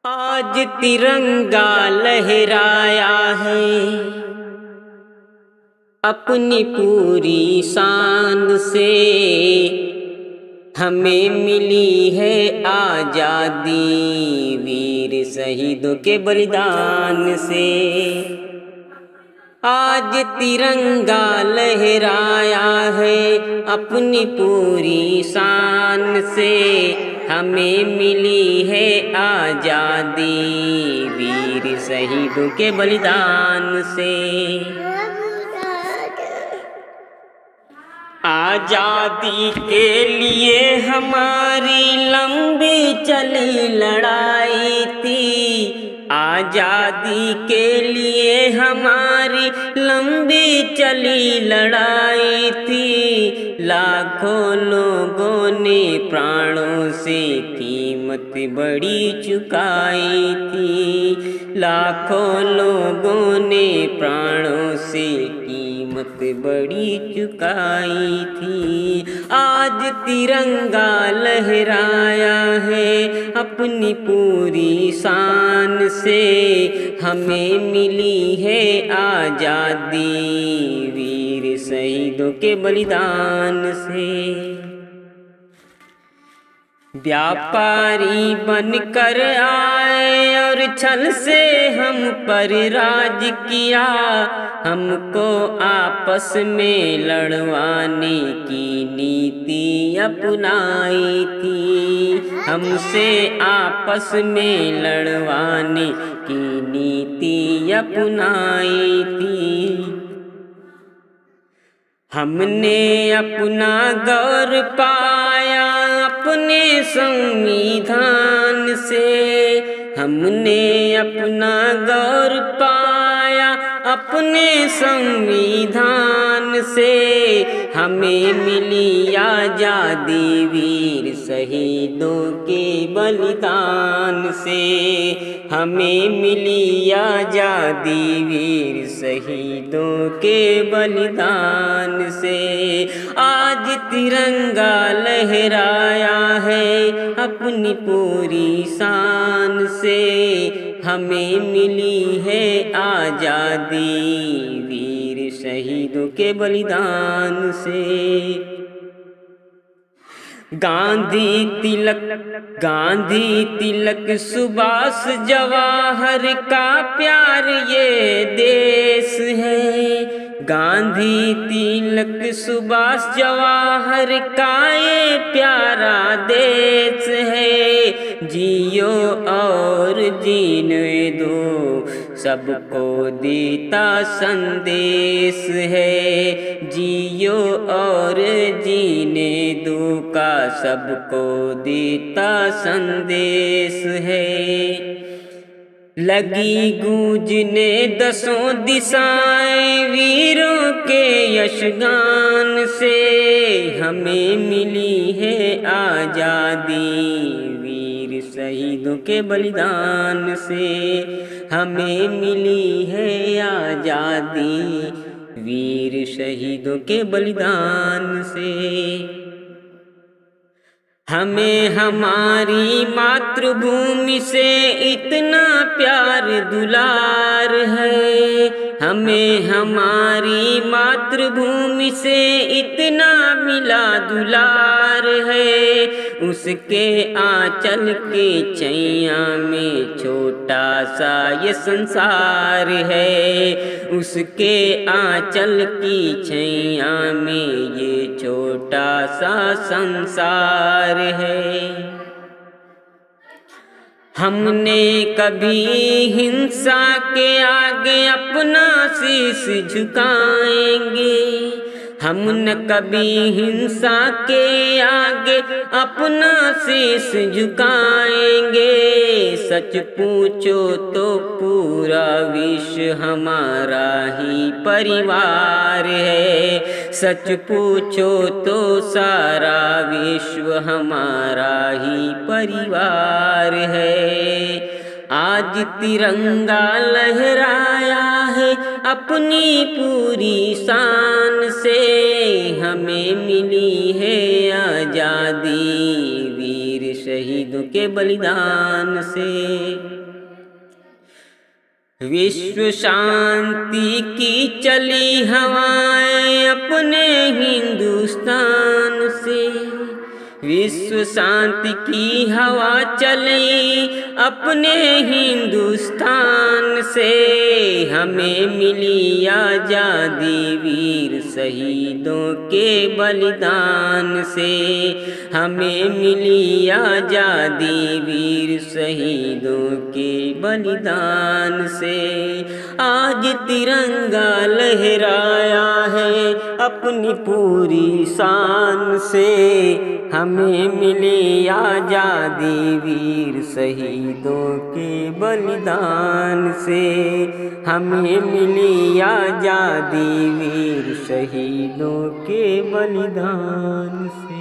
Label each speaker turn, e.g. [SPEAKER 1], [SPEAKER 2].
[SPEAKER 1] आज तिरंगा लहराया है अपनी पूरी शान से। हमें मिली है आजादी वीर शहीदों के बलिदान से। आज तिरंगा लहराया है अपनी पूरी शान से। हमें मिली है आजादी वीर शहीदों के बलिदान से। आजादी के लिए हमारी लंबी चली लड़ाई थी। आजादी के लिए हमारी लंबी चली लड़ाई थी। लाखों लोगों ने प्राणों से कीमत बड़ी चुकाई थी। लाखों लोगों ने प्राणों से कीमत बड़ी चुकाई थी। आज तिरंगा लहराया है अपनी पूरी शान से। हमें मिली है आजादी वीर शहीदों के बलिदान से। व्यापारी बनकर आए और छल से हम पर राज किया। हमको आपस में लड़वाने की नीति अपनाई थी। हमसे आपस में लड़वाने की नीति अपनाई थी। हमने अपना गौर पाया अपने संविधान से। हमने अपना गौर पाया अपने संविधान से। हमें मिली आजादी वीर शहीदों के बलिदान से। हमें मिली आजादी वीर शहीदों के बलिदान से। आज तिरंगा लहराया है अपनी पूरी शान से। हमें मिली है आजादी वीर शहीदों के बलिदान से। गांधी तिलक सुभाष जवाहर का प्यार ये देश है। गांधी तिलक सुभाष जवाहर का ये प्यारा देश है। जियो और जीने दो सबको देता संदेश है। जियो और जीने दो का सबको देता संदेश है। लगी गूंजने दसों दिशाएं वीरों के यशगान से। हमें मिली है आजादी वीर शहीदों के बलिदान से। हमें मिली है आजादी वीर शहीदों के बलिदान से। हमें हमारी मातृभूमि से इतना प्यार दुलार है। हमें हमारी मातृभूमि से इतना मिला दुलार है। उसके आंचल के छैया में छोटा सा ये संसार है। उसके आंचल की छैया में ये छोटा सा संसार है। हमने कभी हिंसा के आगे अपना शीश झुकाएंगे। हम न कभी हिंसा के आगे अपना शीश झुकाएंगे। सच पूछो तो पूरा विश्व हमारा ही परिवार है। सच पूछो तो सारा विश्व हमारा ही परिवार है। आज तिरंगा लहराया है अपनी पूरी शान से। हमें मिली है आजादी वीर शहीदों के बलिदान से। विश्व शांति की चली हवाएं अपने हिंदुस्तान से, विश्व शांति की हवा चली अपने हिंदुस्तान से। हमें मिली आज़ादी वीर शहीदों के बलिदान से, हमें मिली आज़ादी वीर शहीदों के बलिदान से। आज तिरंगा लहराया है अपनी पूरी शान से, हमें मिली आज़ादी वीर शहीदों के बलिदान से, हमें मिली आज़ादी वीर शहीदों के बलिदान से।